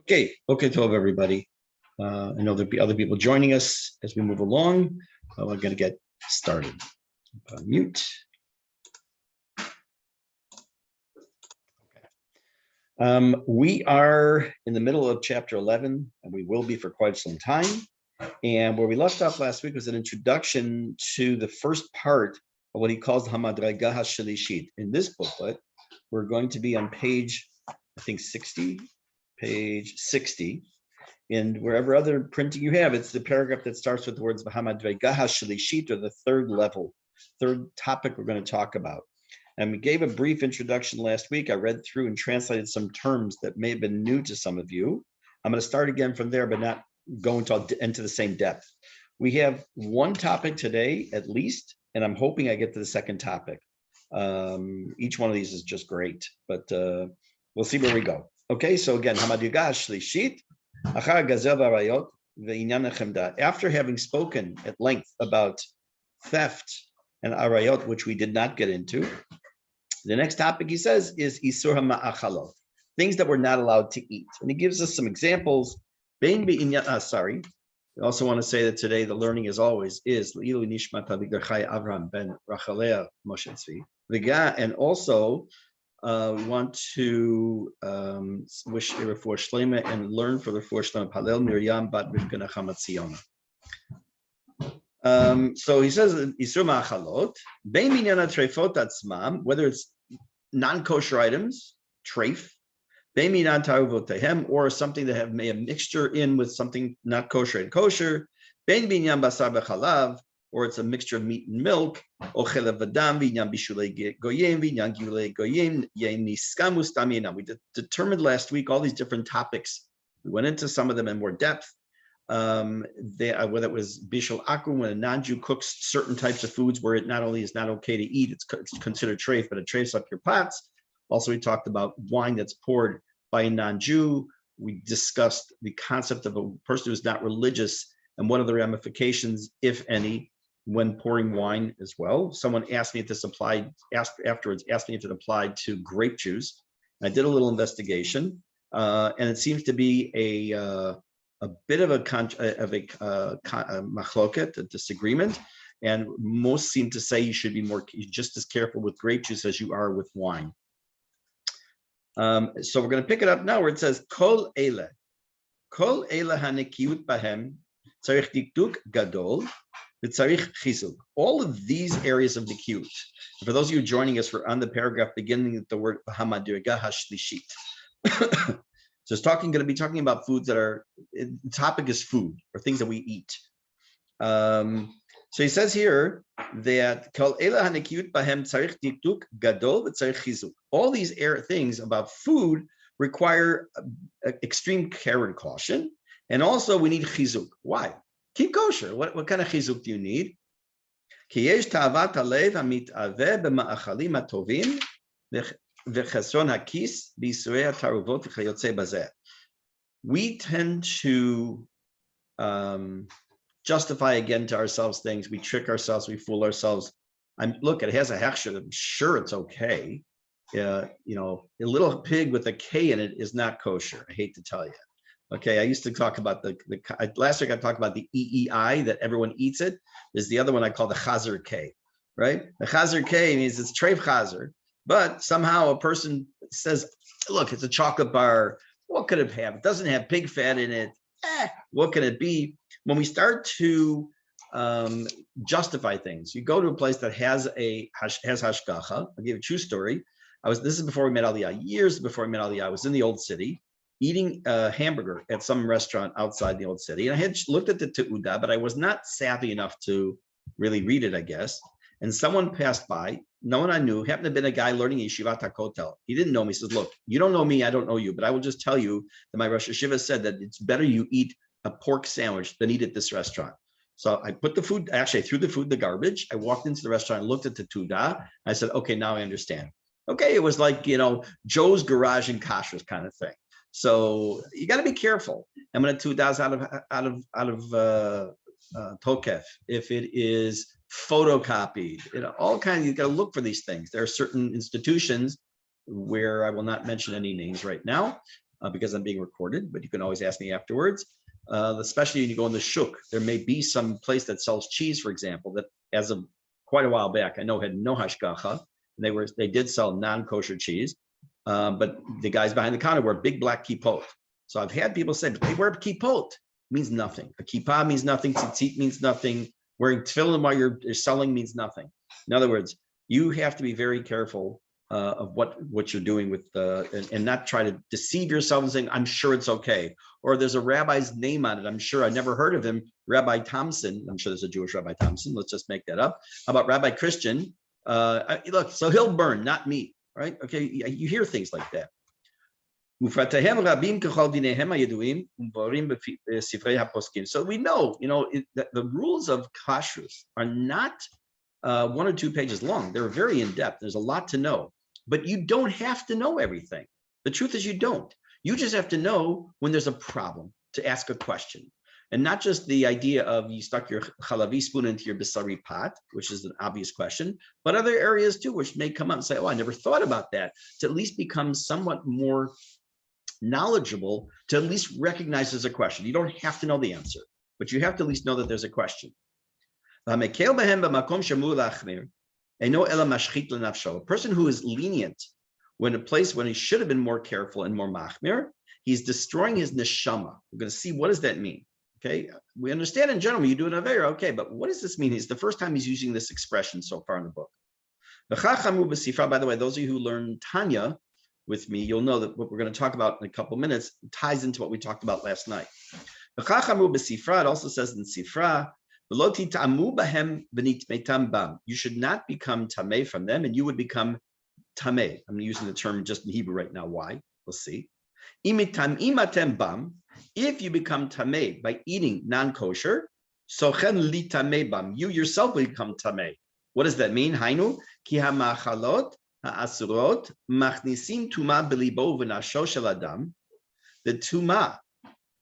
Okay, Tov, everybody. I know there'll be other people joining us as we move along. We're going to get started. Mute. We are in the middle of chapter 11, and we will be for quite some time. And where we left off last week was an introduction to the first part of what he calls the Hamadraga HaShalishit. In this booklet, we're going to be on page, I think, 60, page 60. And wherever other printing you have, it's the paragraph that starts with the words Hamadraga HaShalishit, or the third level, third topic we're going to talk about. And we gave a brief introduction last week. I read through and translated some terms that may have been new to some of you. I'm going to start again from there, but not go into the same depth. We have one topic today, at least, and I'm hoping I get to the second topic. Each one of these is just great, but we'll see where we go. Okay, so again, Hamadraga HaShalishit, Achar Gazel V'Arayot Ve'inyan HaChemda. After having spoken at length about theft and arayot, which we did not get into, the next topic, he says, is Isur HaMa'achalot, things that we're not allowed to eat. And he gives us some examples. Sorry. I also want to say that today the learning, as always, is Le'ilu Nishmat Avigdor Avram ben Rachalea Moshe Tzvi. And also, we want to wish a refuah shlema and learn for the refuah shlema Palel Miriam Bat Rivka Nechamat Ziona. So he says, Isur Ma'achalot, Bein Minyan HaTreifot Atzmam, whether it's non-kosher items, treif, Bein Minyan Taruvotehem, or something that may have mixture in with something not kosher and kosher, Bein Minyan Basar B'Chalav, or it's a mixture of meat and milk, Ochel V'Dam, V'Inyan Bishulei Goyim, V'Inyan Gilei Goyim, Yein Niskam Ustam Yinam. We determined last week all these different topics. We went into some of them in more depth. Whether it was bishul akru, when a non-Jew cooks certain types of foods where it not only is not okay to eat, it's considered treif, but it treifs up your pots. Also, we talked about wine that's poured by a non-Jew. We discussed the concept of a person who's not religious and what are the ramifications, if any, when pouring wine as well. Someone asked me if this applied, asked me if it applied to grape juice. I did a little investigation, and it seems to be a bit of a machloket, a disagreement, and most seem to say you should be just as careful with grape juice as you are with wine. So we're going to pick it up now where it says kol eile hanekiut bahem tzarich dikduk gadol v'tzarich chizuk. All of these areas of nikiut. For those of you joining us, we're on the paragraph beginning with the word Hamadraga HaShalishit. So it's going to be talking about foods that are, the topic is food, or things that we eat. So he says here that all these things about food require extreme care and caution. And also we need chizuk. Why? Keep kosher. What kind of chizuk do you need? We tend to justify again to ourselves things. We trick ourselves, we fool ourselves. Look, it has a hechsher. I'm sure it's okay. A little pig with a K in it is not kosher. I hate to tell you. Okay, I used to talk about last week I talked about the EEI, that everyone eats it. There's the other one I call the Chazer K, right? The Chazer K means it's treif chazer. But somehow a person says, look, it's a chocolate bar. What could it have? It doesn't have pig fat in it. What can it be? When we start to justify things, you go to a place that has hashgacha. I'll give you a true story. This is before we met Aliyah. Years before we met Aliyah, I was in the old city eating a hamburger at some restaurant outside the old city. And I had looked at the te'udah, but I was not savvy enough to really read it, I guess. And someone passed by, no one I knew, happened to have been a guy learning Yeshivat HaKotel. He didn't know me. He says, look, you don't know me, I don't know you, but I will just tell you that my Rosh Hashiva said that it's better you eat a pork sandwich than eat at this restaurant. So I put the food, actually I threw the food in the garbage. I walked into the restaurant, and looked at the Tudah. I said, okay, now I understand. Okay, it was like, Joe's Garage and Kashrus kind of thing. So you got to be careful. And when a Tudah is out of tokef, if it is photocopied, all kinds, you got to look for these things. There are certain institutions where I will not mention any names right now, because I'm being recorded, but you can always ask me afterwards. Especially when you go in the shuk, there may be some place that sells cheese, for example, that as of quite a while back, I know had no hashgacha. They did sell non-kosher cheese, but the guys behind the counter wear big black kippot. So I've had people say, but they wear kippot. Means nothing. A kippah means nothing. Tzitzit means nothing. Wearing tefillin while you're selling means nothing. In other words, you have to be very careful of what you're doing with and not try to deceive yourself and saying, I'm sure it's okay. Or there's a rabbi's name on it. I'm sure I never heard of him, Rabbi Thompson. I'm sure there's a Jewish Rabbi Thompson. Let's just make that up. How about Rabbi Christian? Look, so he'll burn, not me, right? Okay, you hear things like that. So we know, that the rules of kashrus are not 1 or 2 pages long. They're very in-depth. There's a lot to know, but you don't have to know everything. The truth is you don't. You just have to know when there's a problem to ask a question. And not just the idea of you stuck your chalavi spoon into your bisari pot, which is an obvious question, but other areas too, which may come up and say, oh, I never thought about that, to at least become somewhat more knowledgeable, to at least recognize there's a question. You don't have to know the answer, but you have to at least know that there's a question. A person who is lenient when he should have been more careful and more machmir, he's destroying his neshama. We're going to see, what does that mean? Okay, we understand in general, you do an avera, okay, but what does this mean? It's the first time he's using this expression so far in the book. By the way, those of you who learn Tanya with me, you'll know that what we're going to talk about in a couple minutes ties into what we talked about last night. It also says in Sifra, you should not become tameh from them, and you would become tameh. I'm using the term just in Hebrew right now. Why? We'll see. If you become tameh by eating non-kosher, you yourself will become tameh. What does that mean? Hainu ki hamachalot ha'asurot machnisim tuma belibo v'nasho shel adam. The tuma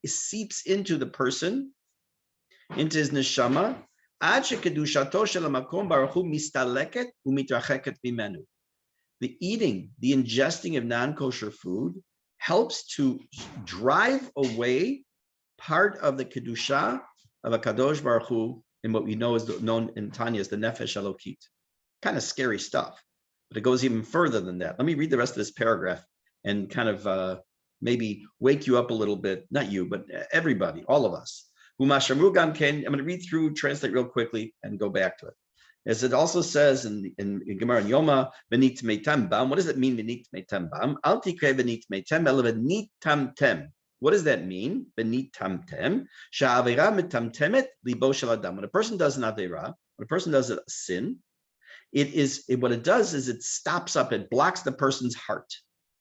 seeps into the person, into his neshama, ad shekedushato shel hamakom baruch hu mistaleket umitracheket mimenu. The eating, the ingesting of non-kosher food helps to drive away part of the kedusha of a kadosh baruch hu in what we know is known in Tanya as the nefesh elokit. Kind of scary stuff, but it goes even further than that. Let me read the rest of this paragraph and kind of maybe wake you up a little bit. Not you, but everybody, all of us. I'm going to read through, translate real quickly, and go back to it. As it also says in Gemara and Yoma, benit meitam bam. What does it mean, benit meitam bam? Al tikre benit meitam, ele benit tamtem. What does that mean? Benit tamtem. Sha'avera mitamtemet libo shel adam. When a person does an avera, when a person does a sin, what it does is it stops up, it blocks the person's heart.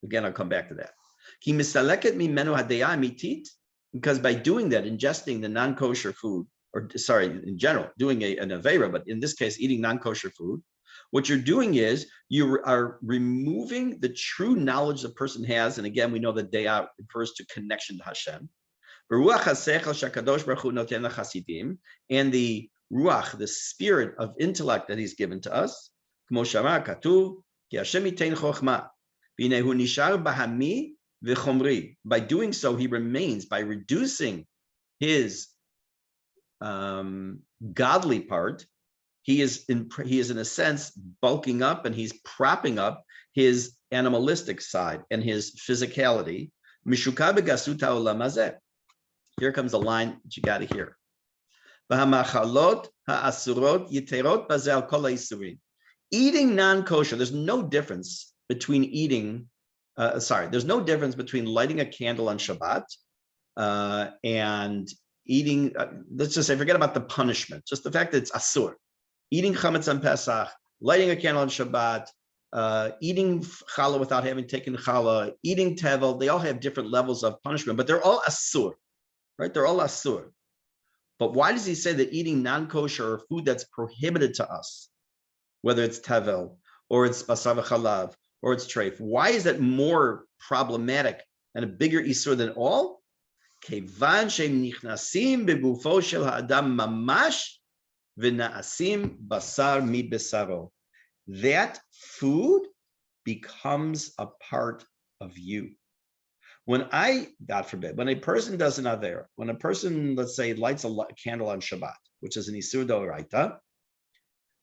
Again, I'll come back to that. Ki misaleket mimenu hadeya amitit. Because by doing that, ingesting the non-kosher food, or sorry, in general, doing an avera, but in this case, eating non-kosher food, what you're doing is you are removing the true knowledge the person has. And again, we know that deya refers to connection to Hashem. And the ruach, the spirit of intellect that he's given to us. By doing so, he remains, by reducing his godly part, he is in a sense bulking up, and he's propping up his animalistic side and his physicality. Here comes a line that you got to hear. Eating non-kosher, there's no difference between eating. There's no difference between lighting a candle on Shabbat and eating. Let's just say, forget about the punishment. Just the fact that it's asur. Eating chametz on Pesach, lighting a candle on Shabbat, eating challah without having taken challah, eating tevel. They all have different levels of punishment, but they're all asur, right? They're all asur. But why does he say that eating non-kosher or food that's prohibited to us, whether it's tevel or it's basar v'chalav or it's treif, why is that more problematic and a bigger isur than all? Kevan she'em nichnasim begufo shel ha'adam mamash v'na'asim basar mi besaro. That food becomes a part of you. God forbid, when a person does an aver, when a person, let's say, lights a candle on Shabbat, which is an Isur D'Oraita,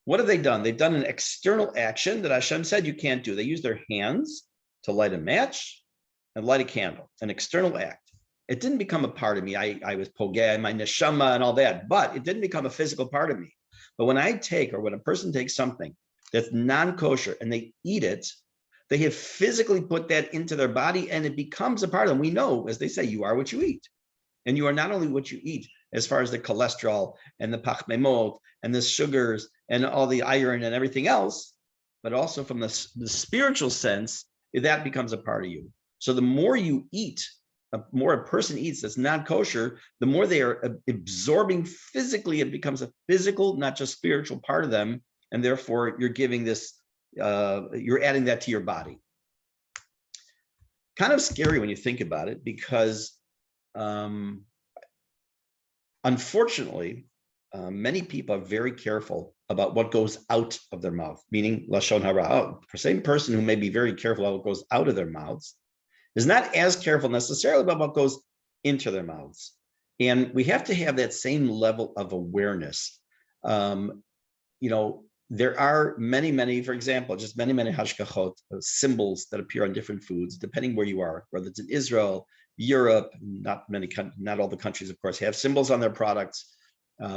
what have they done? They've done an external action that Hashem said you can't do. They use their hands to light a match and light a candle, an external act. It didn't become a part of me. I was pogeh, my neshama and all that, but it didn't become a physical part of me. But when when a person takes something that's non-kosher and they eat it, they have physically put that into their body and it becomes a part of them. We know, as they say, you are what you eat. And you are not only what you eat, as far as the cholesterol and the pachmemot and the sugars and all the iron and everything else, but also from the spiritual sense, that becomes a part of you. So the more you eat, the more a person eats that's not kosher, the more they are absorbing physically, it becomes a physical, not just spiritual part of them. And therefore you're giving this, you're adding that to your body. Kind of scary when you think about it, because unfortunately, many people are very careful about what goes out of their mouth, meaning lashon hara. The same person who may be very careful about what goes out of their mouths is not as careful necessarily about what goes into their mouths. And we have to have that same level of awareness. There are many, for example, just many hashgachot, symbols that appear on different foods, depending where you are, whether it's in Israel, Europe, not all the countries, of course, have symbols on their products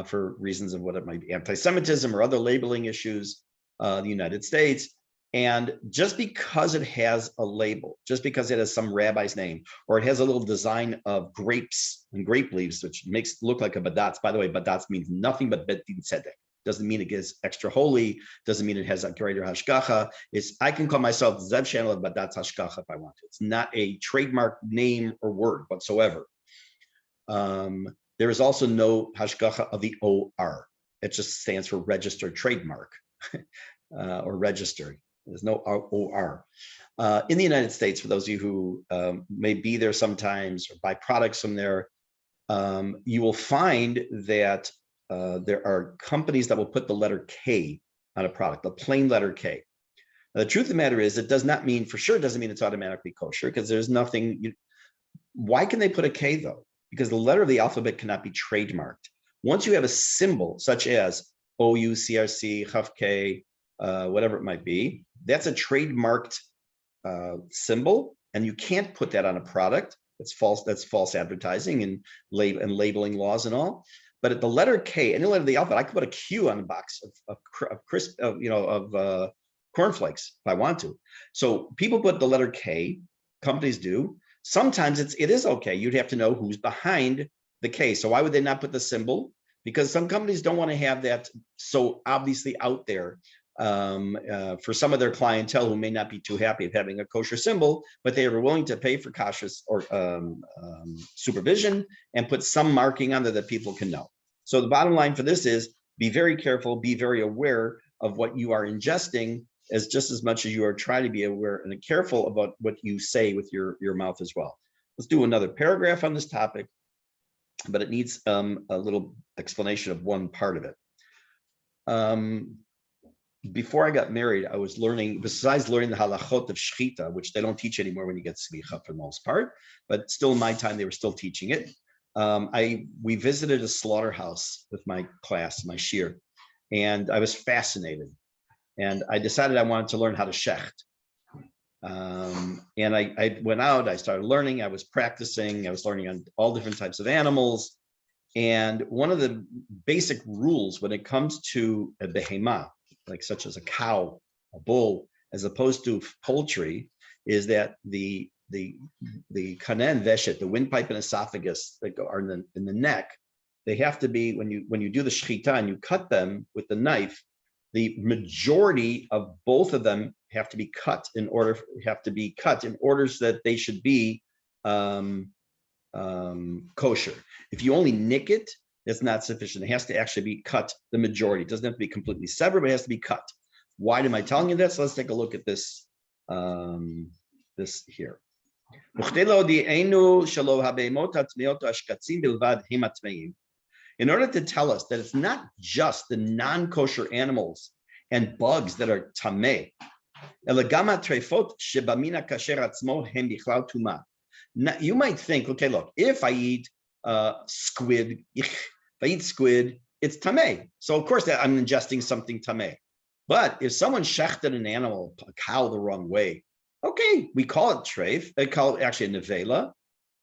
for reasons of what it might be, anti-Semitism or other labeling issues, the United States. And just because it has a label, just because it has some rabbi's name, or it has a little design of grapes and grape leaves, which makes it look like a badatz. By the way, badatz means nothing but bet din tzedek. Doesn't mean it gets extra holy. Doesn't mean it has a greater hashgacha. I can call myself Zev Channel of badatz hashgacha if I want to. It's not a trademark name or word whatsoever. There is also no hashgacha of the OR. It just stands for registered trademark or registered. There's no OR. In the United States, for those of you who may be there sometimes or buy products from there, you will find that there are companies that will put the letter K on a product, the plain letter K. Now, the truth of the matter is, it does not mean, for sure, it doesn't mean it's automatically kosher, because there's nothing. Why can they put a K though? Because the letter of the alphabet cannot be trademarked. Once you have a symbol such as OUCRC, HUFK, whatever it might be, that's a trademarked symbol, and you can't put that on a product. That's false. That's false advertising and labeling laws and all. But at the letter K, any letter of the alphabet, I could put a Q on the box of cornflakes if I want to. So people put the letter K. Companies do. Sometimes it is okay. You'd have to know who's behind the K. So why would they not put the symbol? Because some companies don't want to have that so obviously out there for some of their clientele who may not be too happy of having a kosher symbol, but they are willing to pay for cautious or supervision and put some marking on there that people can know. So the bottom line for this is be very careful, be very aware of what you are ingesting, as just as much as you are trying to be aware and careful about what you say with your mouth as well. Let's do another paragraph on this topic, but it needs a little explanation of one part of it. Before I got married, I was learning, besides learning the halachot of shechita, which they don't teach anymore when you get slicha for the most part, but still in my time, they were still teaching it. We visited a slaughterhouse with my class, my shir, and I was fascinated. And I decided I wanted to learn how to shecht. And I went out, I started learning, I was practicing, I was learning on all different types of animals. And one of the basic rules when it comes to a behemah, like such as a cow, a bull, as opposed to poultry, is that the kanen veshet, the windpipe and esophagus that are in the neck, they have to be, when you do the shechita and you cut them with the knife, the majority of both of them have to be cut in order so that they should be kosher. If you only nick it, that's not sufficient. It has to actually be cut, the majority. It doesn't have to be completely severed, but it has to be cut. Why am I telling you that? So let's take a look at this, this here. In order to tell us that it's not just the non-kosher animals and bugs that are tameh, Now, you might think, okay, look, if I eat squid, if I eat squid, it's tameh. So of course that I'm ingesting something tameh. But if someone shechted an animal, a cow, the wrong way, okay, we call it treif. They call it actually a nevela,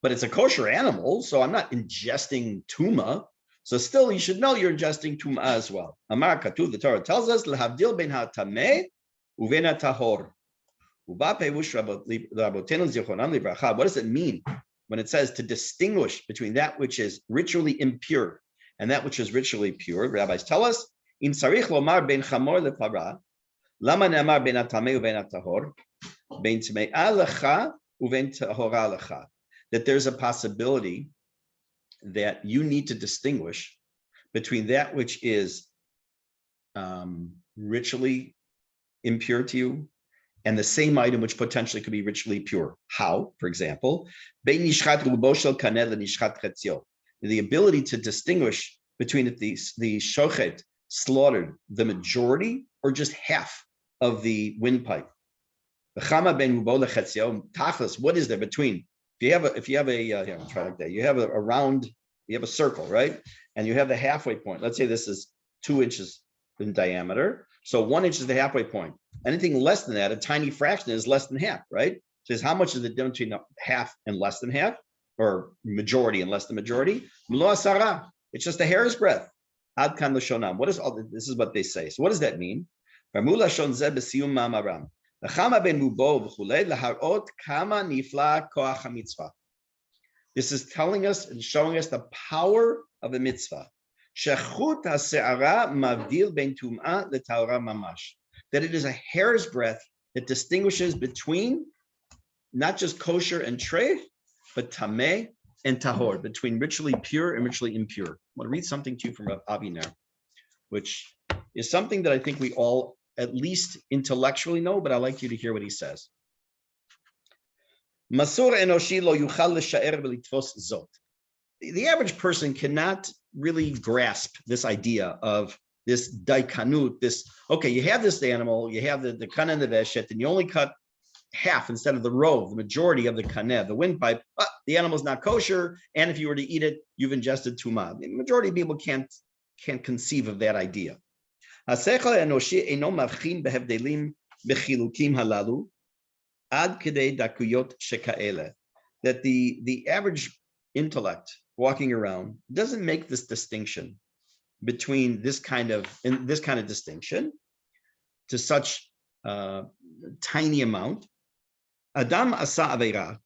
but it's a kosher animal, so I'm not ingesting tuma. So still, you should know you're ingesting tuma as well. Amar Katuv, the Torah tells us, lehavdil ben hatameh uven hatahor. What does it mean when it says to distinguish between that which is ritually impure and that which is ritually pure? Rabbis tell us, in sarich lomar ben chamor lepara, lama ne'amar ben hatameh uven hatahor, ben tme'ah lecha uven tahora lecha. That there's a possibility that you need to distinguish between that which is ritually impure to you and the same item which potentially could be ritually pure. How? For example, the ability to distinguish between the shochet slaughtered the majority or just half of the windpipe. What is there between? If you have a here, I'll try like that. You have a round, you have a circle, right? And you have the halfway point. Let's say this is 2 inches in diameter. So 1 inch is the halfway point. Anything less than that, a tiny fraction is less than half, right? So how much is the difference between half and less than half, or majority and less than majority? It's just a hair's breadth. Ad kan l'shonam. What is all this? Is what they say. So what does that mean? This is telling us and showing us the power of a mitzvah. That it is a hair's breadth that distinguishes between not just kosher and treif, but tameh and tahor, between ritually pure and ritually impure. I want to read something to you from Avi now, which is something that I think we all at least intellectually know, but I'd like you to hear what he says. The average person cannot really grasp this idea of this daikanut, okay, you have this animal, you have the kana and the veshet, and you only cut half instead of the rove, the majority of the kaneh, the windpipe, the animal's not kosher, and if you were to eat it, you've ingested tumah. The majority of people can't conceive of that idea. That the average intellect walking around doesn't make this distinction between this kind of distinction to such tiny amount. Adam asa aveira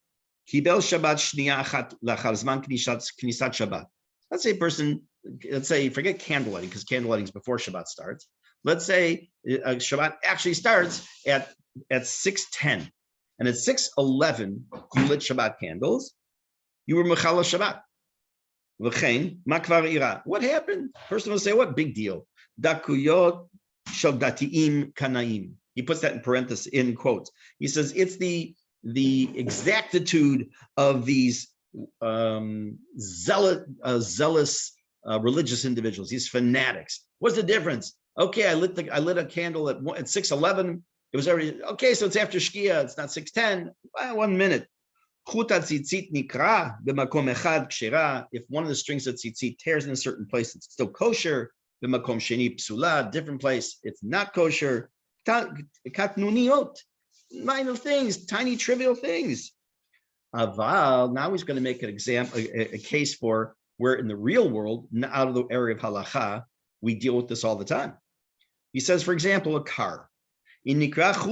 kibel Shabbat shniya achat lachar zman knisat Shabbat. Let's say a person, forget candle lighting, because candle lighting is before Shabbat starts. Let's say Shabbat actually starts at 6:10, and at 6:11 you lit Shabbat candles. You were mechala Shabbat. What happened? First of all, say what big deal? Dakuyot shogdatiim kanaim. He puts that in parentheses, in quotes. He says it's the exactitude of these zealous religious individuals, these fanatics. What's the difference? Okay, I lit a candle at 6:11. It was already okay, so it's after Shkia. It's not 6:10. 1 minute. If one of the strings of tzitzit tears in a certain place, it's still kosher. Different place, it's not kosher. Minor things, tiny trivial things. Aval, now he's going to make an example, a case for where in the real world, out of the area of halacha, we deal with this all the time. He says, for example, a car. You have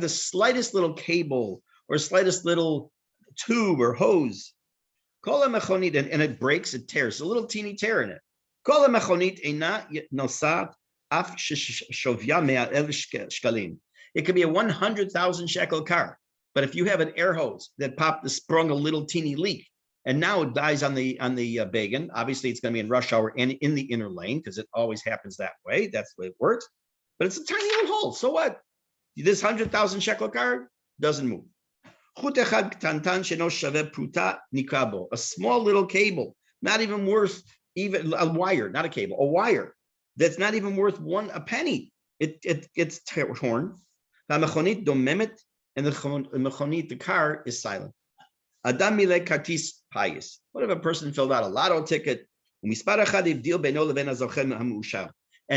the slightest little cable or slightest little tube or hose. And it breaks, it tears, a little teeny tear in it. It could be a 100,000 shekel car, but if you have an air hose that sprung a little teeny leak, and now it dies on the bagan, obviously it's going to be in rush hour and in the inner lane because it always happens that way. That's the way it works. But it's a tiny little hole. So what? This 100,000 shekel car doesn't move. A small little cable, not even worth even a wire, not a cable, a wire that's not even worth a penny. It's torn. and the mechonit, the car, is silent. Adam mile kartis payis. What if a person filled out a lotto ticket? And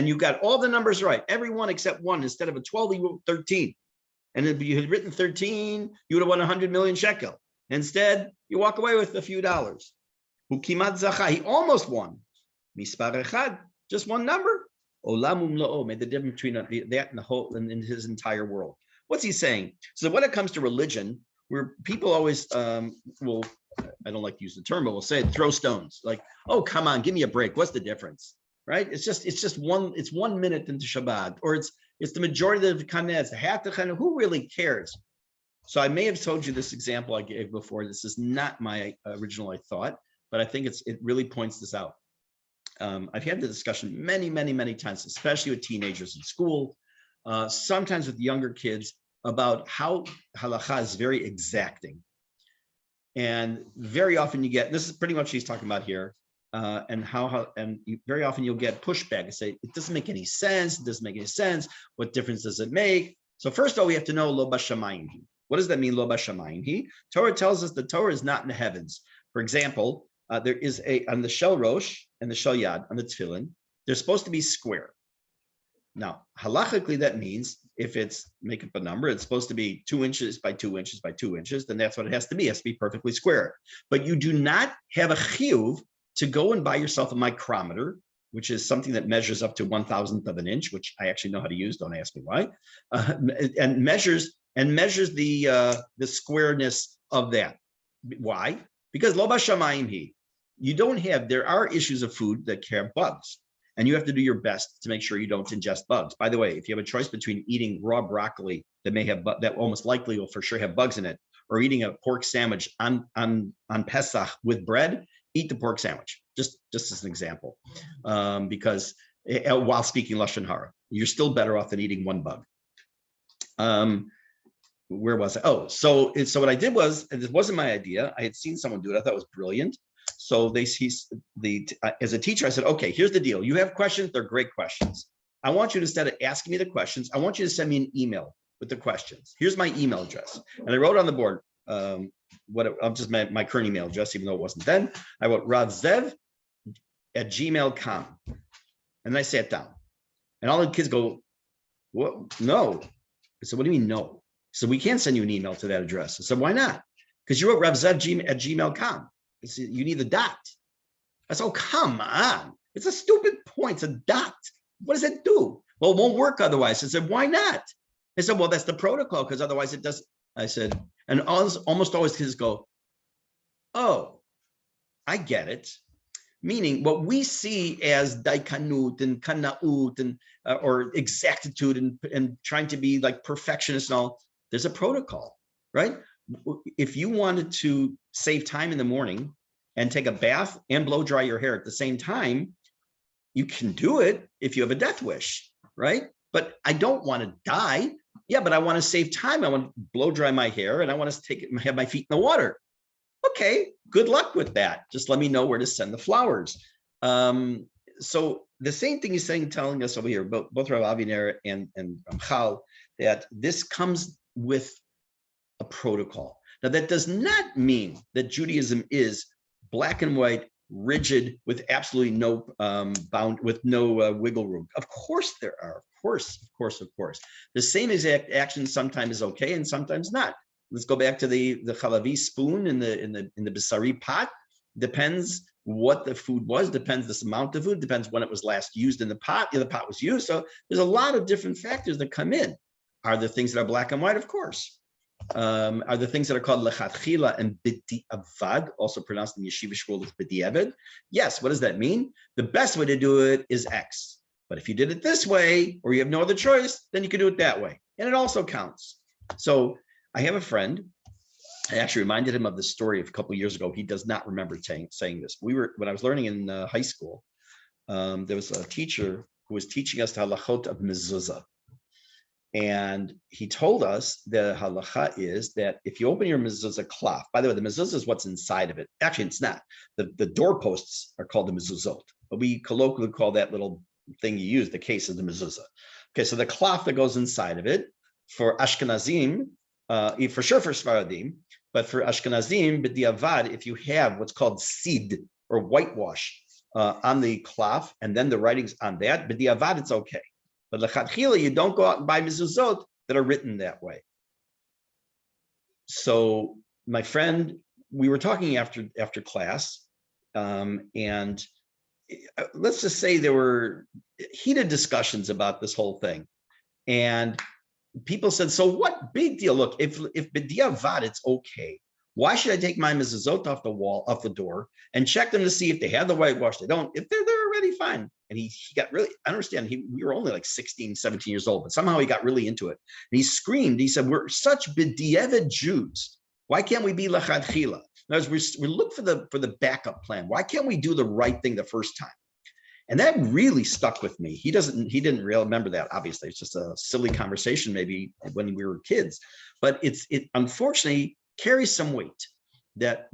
you got all the numbers right, every one except one. Instead of a 12, you wrote 13. And if you had written 13, you would have won 100 million shekel. Instead, you walk away with a few dollars. He almost won. Just one number. Made the difference between that and the whole and in his entire world. What's he saying? So when it comes to religion, where people always will, I don't like to use the term, but we'll say throw stones. Like, oh, come on, give me a break. What's the difference? Right? It's just 1 minute into Shabbat, or it's the majority of the Kaneh, it's the half the Kaneh. Who really cares? So I may have told you this example I gave before. This is not my original thought, but I think it really points this out. I've had the discussion many, many, many times, especially with teenagers in school, sometimes with younger kids, about how halakha is very exacting. And very often you get, this is pretty much what he's talking about here, very often you'll get pushback and say, it doesn't make any sense, it doesn't make any sense, what difference does it make? So first of all, we have to know lo bashamayim. What does that mean, lo bashamayim? Torah tells us the Torah is not in the heavens. For example, there is on the shel rosh and the shel yad, on the tefillin, they're supposed to be square. Now, halachically, that means if it's, make up a number, it's supposed to be 2 inches by 2 inches by 2 inches, then that's what it has to be. It has to be perfectly square. But you do not have a chiyuv to go and buy yourself a micrometer, which is something that measures up to 1,000th of an inch, which I actually know how to use. Don't ask me why. And measures the squareness of that. Why? Because lo bashamayim hi. You don't have, there are issues of food that have bugs, and you have to do your best to make sure you don't ingest bugs. By the way, if you have a choice between eating raw broccoli that may have, that almost likely will for sure have bugs in it, or eating a pork sandwich on Pesach with bread, eat the pork sandwich, just as an example, because while speaking Lashon Hara, you're still better off than eating one bug. Where was I? Oh, so what I did was, and this wasn't my idea, I had seen someone do it, I thought it was brilliant. So as a teacher, I said, okay, here's the deal. You have questions, they're great questions. I want you to, instead of asking me the questions, I want you to send me an email with the questions. Here's my email address. And I wrote on the board, just my current email address, even though it wasn't then. I wrote ravzev@gmail.com. And then I sat down. And all the kids go, what? No. I said, what do you mean no? So we can't send you an email to that address. I said, why not? Because you wrote ravzev@gmail.com. You need the dot. I said, oh, come on. It's a stupid point. It's a dot. What does it do? Well, it won't work otherwise. I said, why not? I said, well, that's the protocol, because otherwise it doesn't. I said, and almost always kids go, oh, I get it. Meaning what we see as daikanut and kanaut and or exactitude and trying to be like perfectionist and all, there's a protocol, right? If you wanted to save time in the morning and take a bath and blow dry your hair at the same time, you can do it if you have a death wish, right? But I don't want to die. Yeah, but I want to save time. I want to blow dry my hair and I want to have my feet in the water. Okay, good luck with that. Just let me know where to send the flowers. So the same thing he's telling us over here, both Rav Aviner and Ramchal, that this comes with a protocol. Now, that does not mean that Judaism is black and white, rigid, with absolutely no wiggle room. Of course there are. Of course. The same exact action sometimes is okay and sometimes not. Let's go back to the chalavi spoon in the bisari pot. Depends what the food was, depends this amount of food, depends when it was last used in the pot. The pot was used. So there's a lot of different factors that come in. Are there things that are black and white? Of course. Are there things that are called lechatchila and b'di'avad, also pronounced in yeshiva school as b'di'avad? Yes. What does that mean? The best way to do it is X. But if you did it this way, or you have no other choice, then you can do it that way. And it also counts. So I have a friend, I actually reminded him of this story of a couple of years ago. He does not remember saying this. When I was learning in high school, there was a teacher who was teaching us the halachot of mezuzah. And he told us the halacha is that if you open your mezuzah cloth, by the way, the mezuzah is what's inside of it. Actually, it's not. The doorposts are called the mezuzot, but we colloquially call that little thing you use, the case of the mezuzah. Okay, so the cloth that goes inside of it, for Ashkenazim, For sure for Sfaradim, but for Ashkenazim, b'diavad, if you have what's called seed or whitewash on the cloth and then the writings on that, b'diavad, it's okay. But lechatchila, you don't go out and buy mezuzot that are written that way. So my friend, we were talking after class, and let's just say there were heated discussions about this whole thing. And people said, so what big deal? Look, if b'diavad, it's okay. Why should I take my mezuzot off the door, and check them to see if they have the whitewash? They don't. If they're already fine. And he got really, I understand, we were only like 16, 17 years old, but somehow he got really into it. And he screamed, he said, we're such b'diavad Jews. Why can't we be l'chadchila? In other words, we look for the backup plan. Why can't we do the right thing the first time? And that really stuck with me. He didn't really remember that. Obviously, it's just a silly conversation, maybe when we were kids, but it unfortunately carries some weight that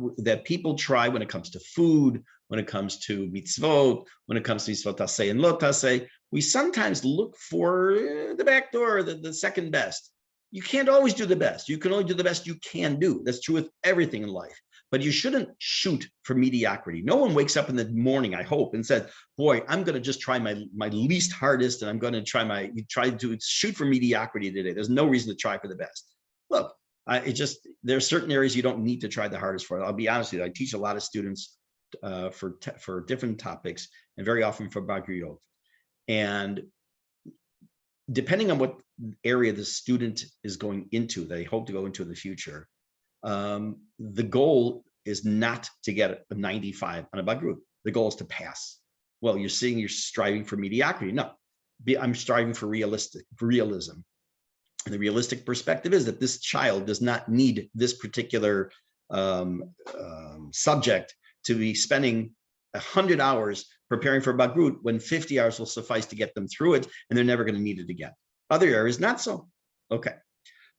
people try when it comes to food, when it comes to mitzvot, when it comes to mitzvot taseh and lo taseh. We sometimes look for the back door, the second best. You can't always do the best. You can only do the best you can do. That's true with everything in life. But you shouldn't shoot for mediocrity. No one wakes up in the morning, I hope, and says, boy, I'm going to just try my least hardest, and I'm going to try to shoot for mediocrity today. There's no reason to try for the best. Look, there are certain areas you don't need to try the hardest for. I'll be honest with you. I teach a lot of students for different topics, and very often for Bagriyot. And depending on what area the student is going into, they hope to go into in the future, the goal is not to get a 95 on a Bagrut. The goal is to pass. Well, you're striving for mediocrity. No, I'm striving for realism. And the realistic perspective is that this child does not need this particular subject to be spending 100 hours preparing for Bagrut when 50 hours will suffice to get them through it, and they're never going to need it again. Other areas, not so. Okay,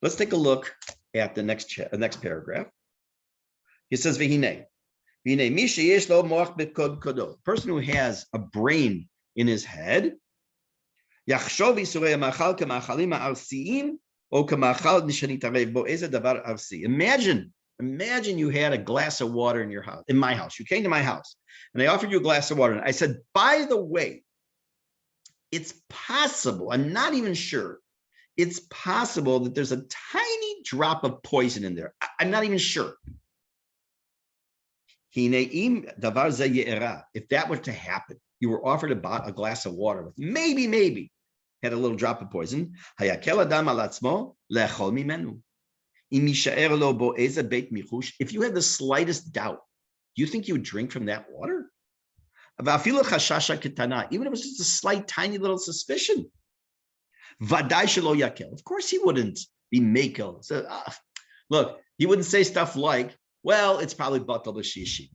let's take a look at the next paragraph. He says, "V'hinei, mi sheyesh lo moach bekod kodo." Person who has a brain in his head, yachshov isurei machal k'machalim ha'arsiim o k'machal nishanitarev bo eze davar arsi. Imagine you had a glass of water in your house, in my house. You came to my house, and I offered you a glass of water, and I said, by the way, it's possible, I'm not even sure, it's possible that there's a tiny drop of poison in there. I'm not even sure. If that were to happen, you were offered a glass of water with maybe had a little drop of poison. If you had the slightest doubt, do you think you would drink from that water? Even if it was just a slight, tiny little suspicion. Of course he wouldn't be makel. So, look, he wouldn't say stuff like, well, it's probably batal b'shishim.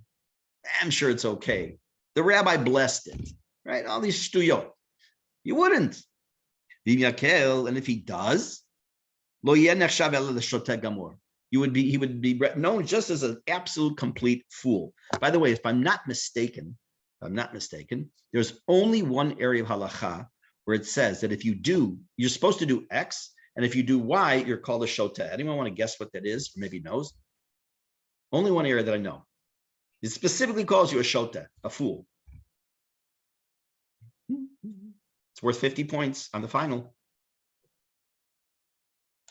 I'm sure it's okay. The rabbi blessed it, right? All these shtuyot. You wouldn't. And if he does, he would be known just as an absolute complete fool. By the way, if I'm not mistaken, there's only one area of halacha where it says that if you do, you're supposed to do X, and if you do Y, you're called a shoteh. Anyone want to guess what that is? Or maybe knows? Only one area that I know. It specifically calls you a shoteh, a fool. It's worth 50 points on the final.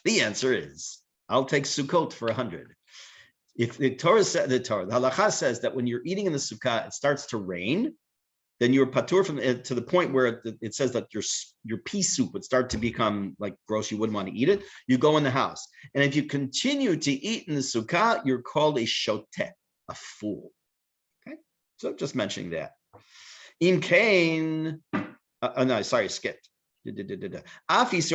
The answer is, I'll take Sukkot for 100. If the halacha says that when you're eating in the sukkah, it starts to rain, then you're patur from to the point where it says that your pea soup would start to become like gross. You wouldn't want to eat it. You go in the house, and if you continue to eat in the sukkah, you're called a shoteh, a fool. Okay, so just mentioning that. In Cain, no, sorry, skipped. He says,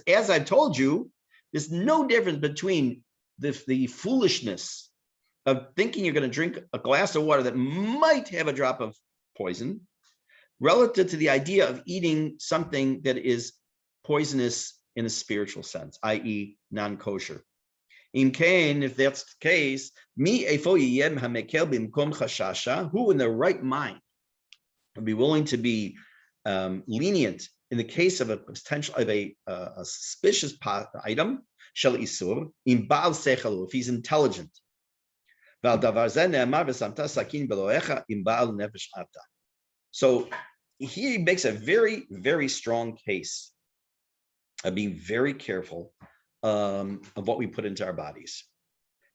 as I told you, there's no difference between the foolishness of thinking you're going to drink a glass of water that might have a drop of poison relative to the idea of eating something that is poisonous in a spiritual sense, i.e. non-kosher. In Cain, if that's the case, who in their right mind would be willing to be lenient in the case of a potential of a suspicious item, shel isur im baal sechel, if he's intelligent. So he makes a very, very strong case of being very careful of what we put into our bodies.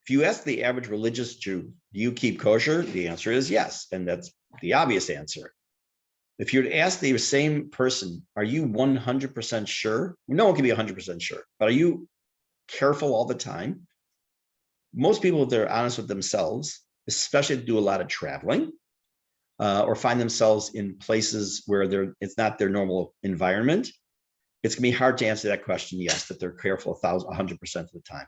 If you ask the average religious Jew, do you keep kosher? The answer is yes, and that's the obvious answer. If you were to ask the same person, are you 100% sure? No one can be 100% sure, but are you careful all the time? Most people, if they're honest with themselves, especially if they do a lot of traveling, or find themselves in places where it's not their normal environment, it's gonna be hard to answer that question, yes, that they're careful 100% of the time.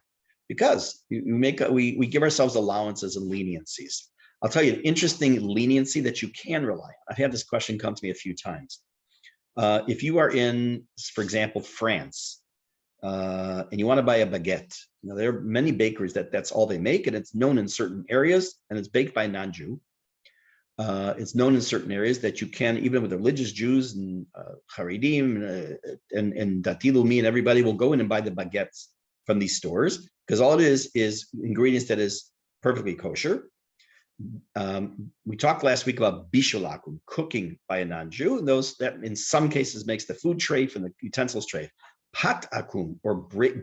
Because we give ourselves allowances and leniencies. I'll tell you an interesting leniency that you can rely on. I've had this question come to me a few times. If you are in, for example, France, and you want to buy a baguette, there are many bakeries that's all they make, and it's known in certain areas, and it's baked by a non-Jew. It's known in certain areas that you can, even with the religious Jews and Haredim and Dati Leumi, and everybody will go in and buy the baguettes from these stores, because all it is ingredients that is perfectly kosher. We talked last week about bishulakum, cooking by a non-Jew, and that in some cases makes the food tray from the utensils tray. Pat akum, or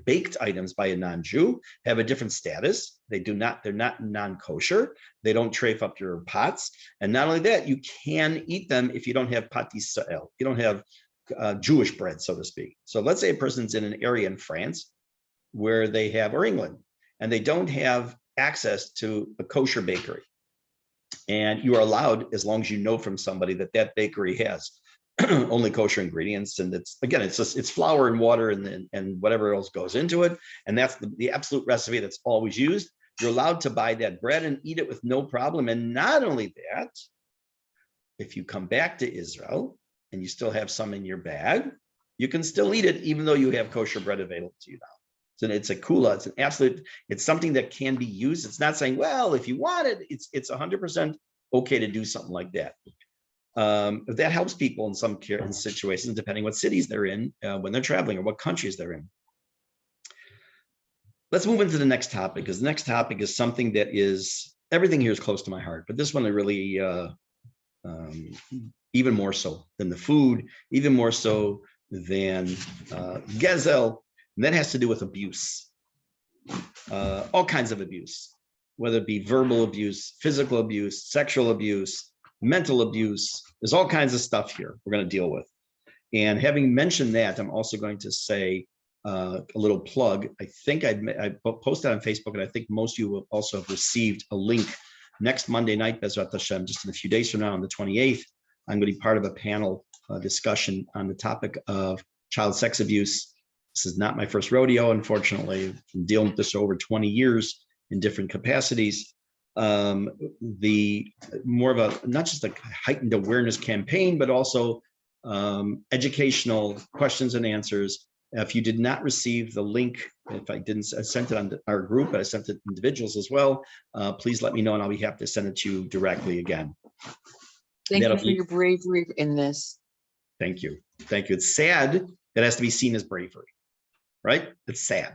baked items by a non-Jew, have a different status. They're not non-kosher. They don't trafe up your pots. And not only that, you can eat them if you don't have pat Yisrael. You don't have Jewish bread, so to speak. So let's say a person's in an area in France where they have, or England, and they don't have access to a kosher bakery. And you are allowed, as long as you know from somebody that bakery has only kosher ingredients, and it's flour and water and whatever else goes into it, and that's the absolute recipe that's always used. You're allowed to buy that bread and eat it with no problem. And not only that, if you come back to Israel and you still have some in your bag, you can still eat it even though you have kosher bread available to you now. So it's a kula. It's something that can be used. It's not saying, well, if you want it, it's 100% okay to do something like that. If that helps people in some situations, depending what cities they're in when they're traveling or what countries they're in. Let's move into the next topic, because the next topic is something that is, everything here is close to my heart, but this one is really even more so than the food, even more so than Gezel, and that has to do with abuse, all kinds of abuse, whether it be verbal abuse, physical abuse, sexual abuse, mental abuse. There's all kinds of stuff here we're going to deal with. And having mentioned that, I'm also going to say a little plug. I think I posted on Facebook, and I think most of you will also have received a link. Next Monday night, Bezrat Hashem, just in a few days from now, on the 28th, I'm going to be part of a panel discussion on the topic of child sex abuse. This is not my first rodeo, unfortunately. I've been dealing with this for over 20 years in different capacities. The more of a, not just a heightened awareness campaign, but also educational questions and answers. If you did not receive the link, if I didn't, I sent it on our group, but I sent it to individuals as well. Please let me know, and I'll be happy to send it to you directly again. Thank you for your bravery in this. Thank you. Thank you. It's sad that has to be seen as bravery, right? It's sad.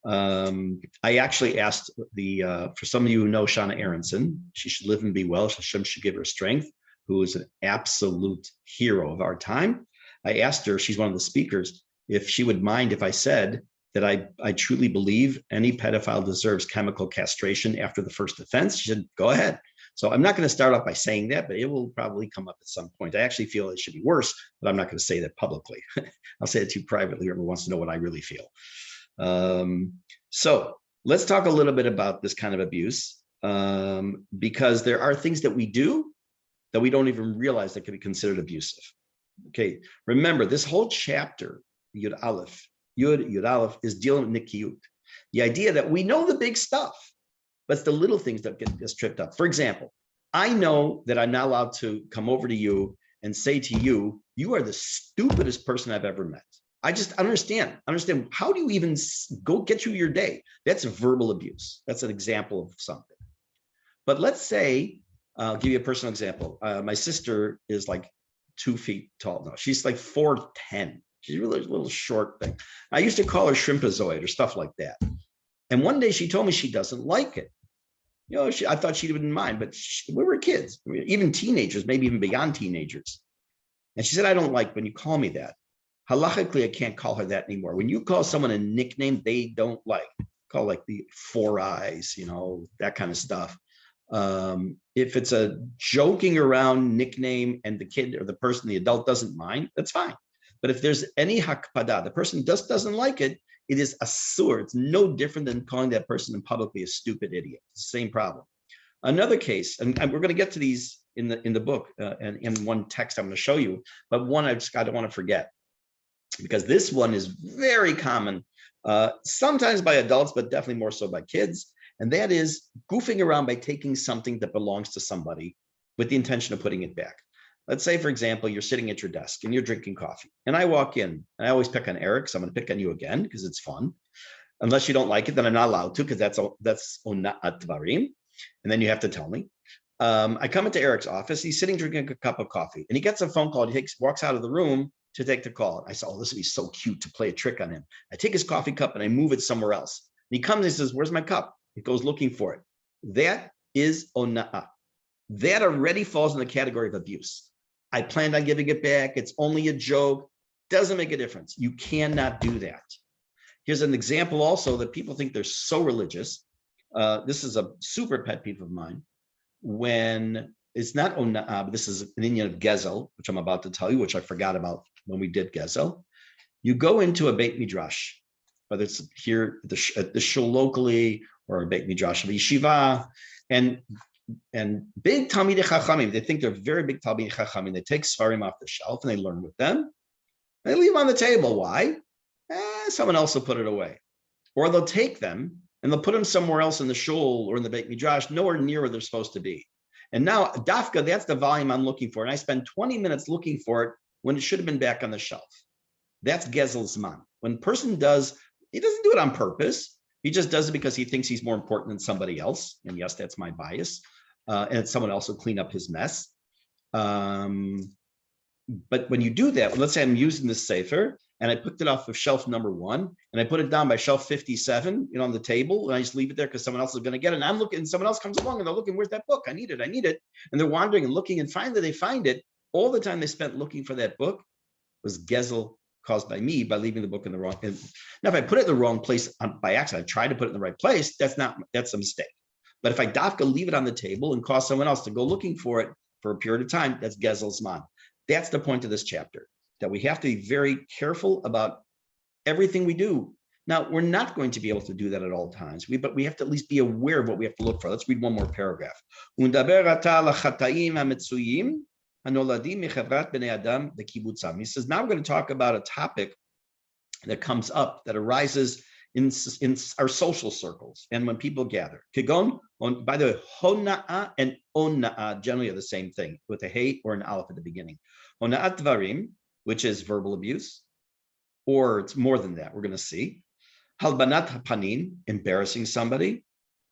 I actually asked for some of you who know Shauna Aronson, she should live and be well. Hashem should give her strength, who is an absolute hero of our time. I asked her, she's one of the speakers, if she would mind if I said that I truly believe any pedophile deserves chemical castration after the first offense. She said, go ahead. So I'm not going to start off by saying that, but it will probably come up at some point. I actually feel it should be worse, but I'm not going to say that publicly. I'll say it to you privately, whoever wants to know what I really feel. So let's talk a little bit about this kind of abuse, because there are things that we do that we don't even realize that can be considered abusive. Okay, remember this whole chapter, Yud Aleph, is dealing with Nikiyut. The idea that we know the big stuff, but it's the little things that get us tripped up. For example, I know that I'm not allowed to come over to you and say to you, you are the stupidest person I've ever met. I don't understand. How do you even go get through your day? That's verbal abuse. That's an example of something. But let's say, I'll give you a personal example. My sister is like 2 feet tall. No, she's like 4'10". She's really a little short thing. I used to call her shrimpazoid or stuff like that. And one day she told me she doesn't like it. I thought she wouldn't mind, but we were kids, even teenagers, maybe even beyond teenagers. And she said, I don't like when you call me that. Halachically, I can't call her that anymore. When you call someone a nickname they don't like, call like the 4 eyes, that kind of stuff. If it's a joking around nickname and the kid or the person, the adult doesn't mind, that's fine. But if there's any hakpada, the person just doesn't like it, it is asur. It's no different than calling that person in publicly a stupid idiot. Same problem. Another case, and we're going to get to these in the book and in one text I'm going to show you, but one I don't want to forget, because this one is very common, sometimes by adults, but definitely more so by kids. And that is goofing around by taking something that belongs to somebody with the intention of putting it back. Let's say, for example, you're sitting at your desk and you're drinking coffee. And I walk in, and I always pick on Eric, so I'm going to pick on you again because it's fun. Unless you don't like it, then I'm not allowed to, because that's ona'at dvarim. And then you have to tell me. I come into Eric's office. He's sitting drinking a cup of coffee, and he gets a phone call. He walks out of the room to take the call. I said, oh, this would be so cute to play a trick on him. I take his coffee cup and I move it somewhere else. And he comes and he says, where's my cup? He goes looking for it. That is ona'ah. That already falls in the category of abuse. I planned on giving it back. It's only a joke. Doesn't make a difference. You cannot do that. Here's an example also that people think they're so religious. This is a super pet peeve of mine. When it's not ona'ah, but this is an Indian of gezel, which I'm about to tell you, which I forgot about when we did gezel. You go into a Beit Midrash, whether it's here at the shul locally or a Beit Midrash of yeshiva, and big Talmidei Chachamim, they think they're very big Talmidei Chachamim. They take Sfarim off the shelf and they learn with them. They leave them on the table. Why? Someone else will put it away. Or they'll take them and they'll put them somewhere else in the shul or in the Beit Midrash, nowhere near where they're supposed to be. And now, dafka, that's the volume I'm looking for. And I spend 20 minutes looking for it when it should have been back on the shelf. That's gezel zman. When a person does, he doesn't do it on purpose. He just does it because he thinks he's more important than somebody else. And yes, that's my bias. And someone else will clean up his mess. But when you do that, let's say I'm using this sefer and I picked it off of shelf number 1 and I put it down by shelf 57, on the table, and I just leave it there because someone else is going to get it. And I'm looking, and someone else comes along and they're looking, where's that book? I need it. And they're wandering and looking, and finally they find it. All the time they spent looking for that book was gezel caused by me by leaving the book in the wrong. Now, if I put it in the wrong place by accident, I tried to put it in the right place, that's a mistake. But if I dafka leave it on the table and cause someone else to go looking for it for a period of time, that's gezel zman. That's the point of this chapter, that we have to be very careful about everything we do. Now, we're not going to be able to do that at all times, but we have to at least be aware of what we have to look for. Let's read one more paragraph. He says, now we're going to talk about a topic that comes up, that arises in our social circles and when people gather. By the way, hona'ah and ona'ah generally are the same thing, with a hey or an aleph at the beginning. Hona'at dvarim, which is verbal abuse, or it's more than that, we're going to see. Halbanat hapanin, embarrassing somebody.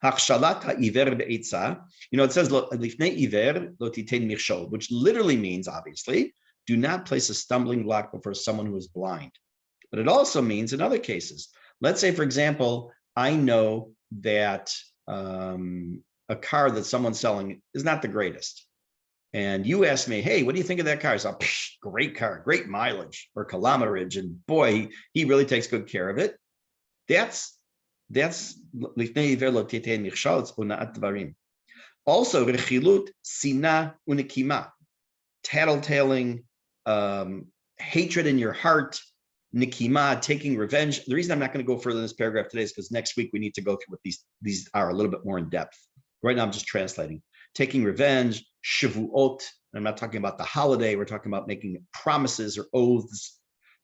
Hachshalat ha'iver be'etza. It says lifnei iver lo titein michshol, which literally means, obviously, do not place a stumbling block before someone who is blind. But it also means in other cases. Let's say, for example, I know that a car that someone's selling is not the greatest. And you ask me, hey, what do you think of that car? So, great car, great mileage, or kilometerage, and boy, he really takes good care of it. That's also rechilut, sina, unikima, tattletaling, hatred in your heart, nikima, taking revenge. The reason I'm not going to go further in this paragraph today is because next week we need to go through what these are a little bit more in depth. Right now I'm just translating. Taking revenge, shavuot. I'm not talking about the holiday. We're talking about making promises or oaths.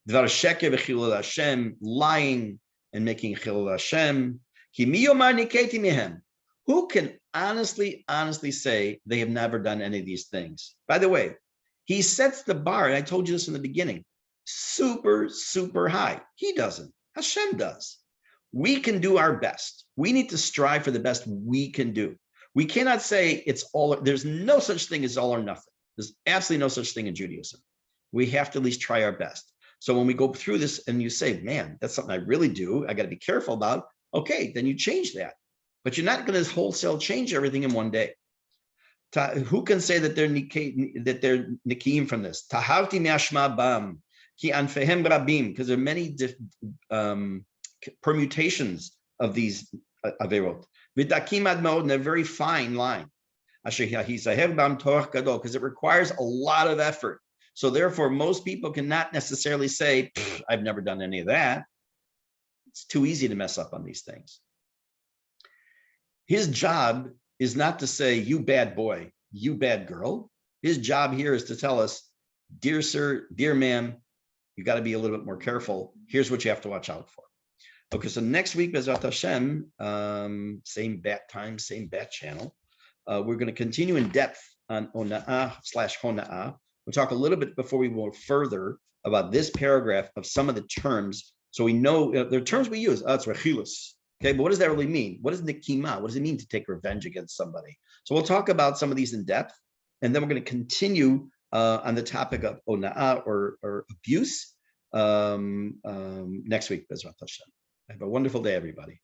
Dvar sheker v'chilul Hashem, lying and making chilul Hashem. Who can honestly say they have never done any of these things? By the way, he sets the bar, and I told you this in the beginning, super, super high. He doesn't. Hashem does. We can do our best. We need to strive for the best we can do. We cannot say it's all, there's no such thing as all or nothing. There's absolutely no such thing in Judaism. we have to at least try our best. So when we go through this and you say, man, that's something I really do, I got to be careful about. Okay, then you change that. But you're not going to wholesale change everything in one day. Who can say that they're nikim from this? Tahavti me'ashma bam ki anfehem rabim, because there are many permutations of these averot. V'dakim ad ma'od, in a very fine line. Asher hizahev bam torach gadol, because it requires a lot of effort. So therefore, most people cannot necessarily say, I've never done any of that. It's too easy to mess up on these things. His job is not to say, you bad boy, you bad girl. His job here is to tell us, dear sir, dear ma'am, you got to be a little bit more careful. Here's what you have to watch out for. Okay, so next week, Bezrat Hashem, same bat time, same bat channel. We're going to continue in depth on ona'ah/hona'ah. We'll talk a little bit before we go further about this paragraph of some of the terms. So we know there are terms we use. It's rechilus. Okay, but what does that really mean? What is nikima? What does it mean to take revenge against somebody? So we'll talk about some of these in depth, and then we're going to continue on the topic of ona'ah or abuse next week, Bezrat Hashem. Have a wonderful day, everybody.